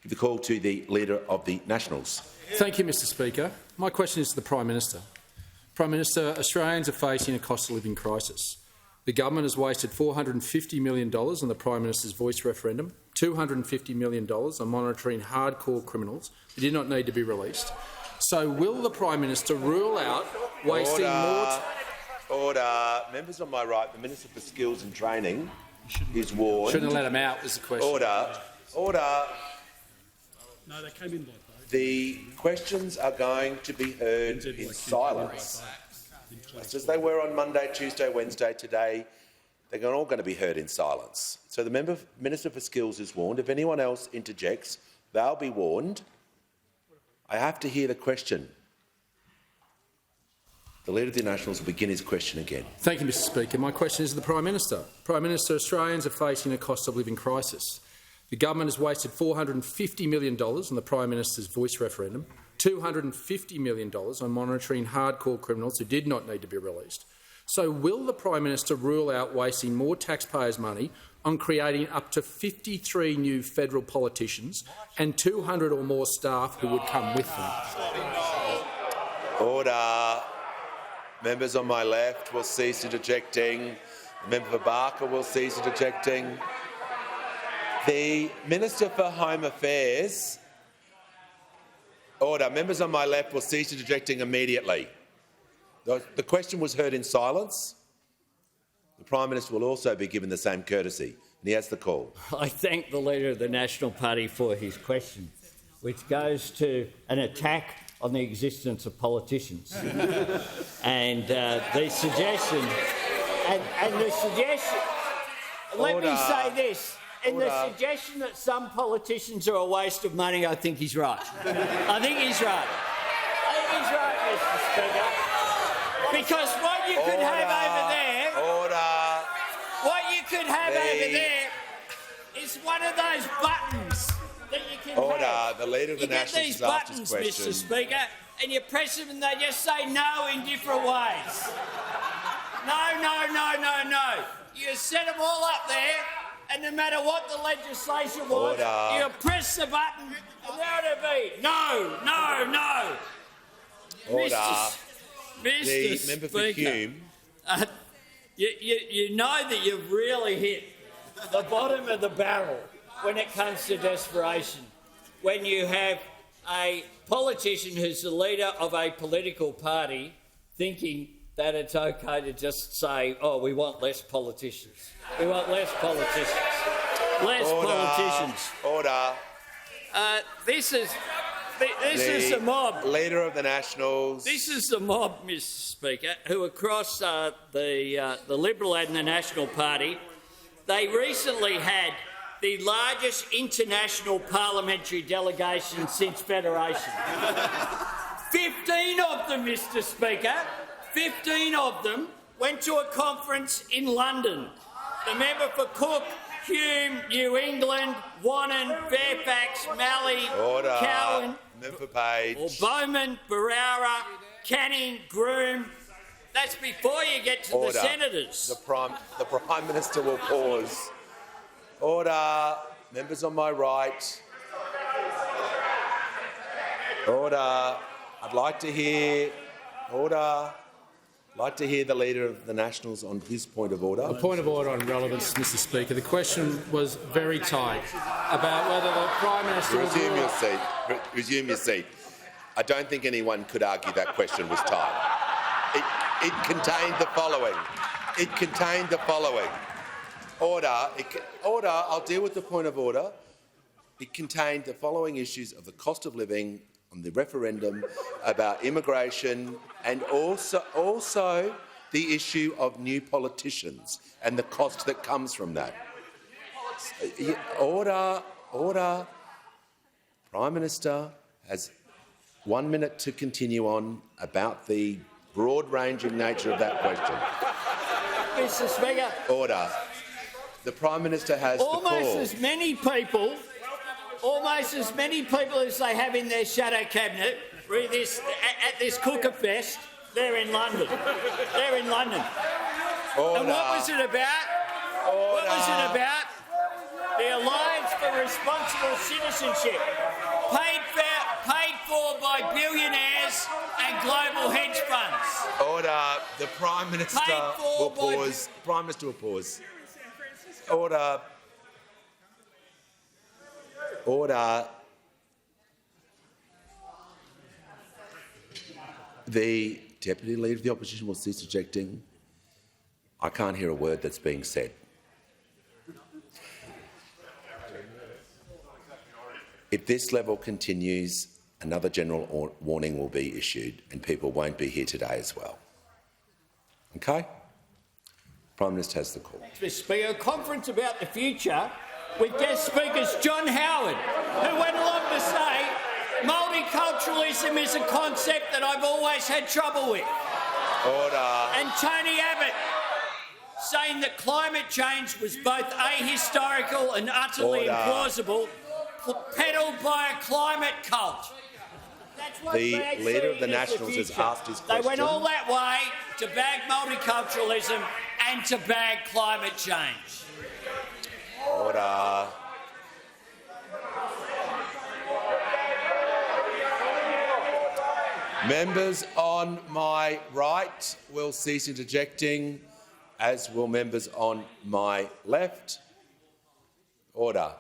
Give the call to the Leader of the Nationals. Thank you, Mr Speaker. My question is to the Prime Minister. Prime Minister, Australians are facing a cost of living crisis. The government has wasted $450 million on the Prime Minister's voice referendum, $250 million on monitoring hardcore criminals who did not need to be released. So will the Prime Minister rule out wasting more... Order. Members on my right, the Minister for Skills and Training is warned. Shouldn't have let him out, was the question. Order. No, they came in like that. The questions are going to be heard in silence. Just as they were on Monday, Tuesday, Wednesday, today, they're all going to be heard in silence. So the Minister for Skills is warned. If anyone else interjects, they'll be warned. I have to hear the question. The Leader of the Nationals will begin his question again. Thank you, Mr Speaker. My question is to the Prime Minister. Prime Minister, Australians are facing a cost of living crisis. The government has wasted $450 million on the Prime Minister's voice referendum, $250 million on monitoring hardcore criminals who did not need to be released. So will the Prime Minister rule out wasting more taxpayers' money on creating up to 53 new federal politicians and 200 or more staff who would come with them? Order. Members on my left will cease interjecting. The member for Barker will cease interjecting. The Minister for Home Affairs. Order. Members on my left will cease interjecting immediately. The question was heard in silence. The Prime Minister will also be given the same courtesy, and he has the call. I thank the Leader of the National Party for his question, which goes to an attack on the existence of politicians. And the suggestion, let me say this, the suggestion that some politicians are a waste of money, I think he's right. I think he's right, Mr Speaker. Because what you could have over there, is one of those buttons that you can have. The Leader of the Nationals has asked his question. Mr Speaker, and you press them and they just say no in different ways. No. You set them all up there, and no matter what the legislation was, you press the button and there it'll be. No. Order. Mr. Member for Speaker, Hume. you know that you've really hit the bottom of the barrel when it comes to desperation. When you have a politician who's the leader of a political party thinking that it's okay to just say, oh, we want less politicians. We want less politicians. Order. This is the mob. Leader of the Nationals. This is the mob, Mr Speaker, who across the Liberal and the National Party, they recently had the largest international parliamentary delegation since Federation. 15 of them, Mr Speaker, 15 of them went to a conference in London. The member for Cook, Hume, New England, Wannon, Fairfax, Malley, Cowan, Bowman, Barara, Canning, Groom. That's before you get to the senators. The Prime Minister will pause. Order. Members on my right. Order. I'd like to hear the Leader of the Nationals on his point of order. A point of order on relevance, Mr Speaker. The question was very tight about whether the Prime Minister... Resume your seat. I don't think anyone could argue that question was tight. It contained the following. Order. I'll deal with the point of order. It contained the following issues of the cost of living, on the referendum, about immigration, and also the issue of new politicians and the cost that comes from that. Order. Prime Minister has 1 minute to continue on about the broad-ranging nature of that question. Mr Speaker. Order. The Prime Minister has the call. Almost as many people as they have in their shadow cabinet at this Cooker Fest, they're in London. And what was it about? The Alliance for responsible citizenship, paid for by billionaires and global hedge funds. Order. The Prime Minister will pause. Prime Minister will pause. Order. Order. The Deputy Leader of the Opposition will cease objecting. I can't hear a word that's being said. If this level continues, another general warning will be issued and people won't be here today as well. Okay? Prime Minister has the call. Mr Speaker, a conference about the future with guest speakers John Howard, who went along to say multiculturalism is a concept that I've always had trouble with. Order. And Tony Abbott saying that climate change was both ahistorical and utterly implausible, peddled by a climate cult. That's what The Leader of the Nationals has asked his question. They went all that way to bag multiculturalism and to bag climate change. Order. Members on my right will cease interjecting, as will members on my left. Order.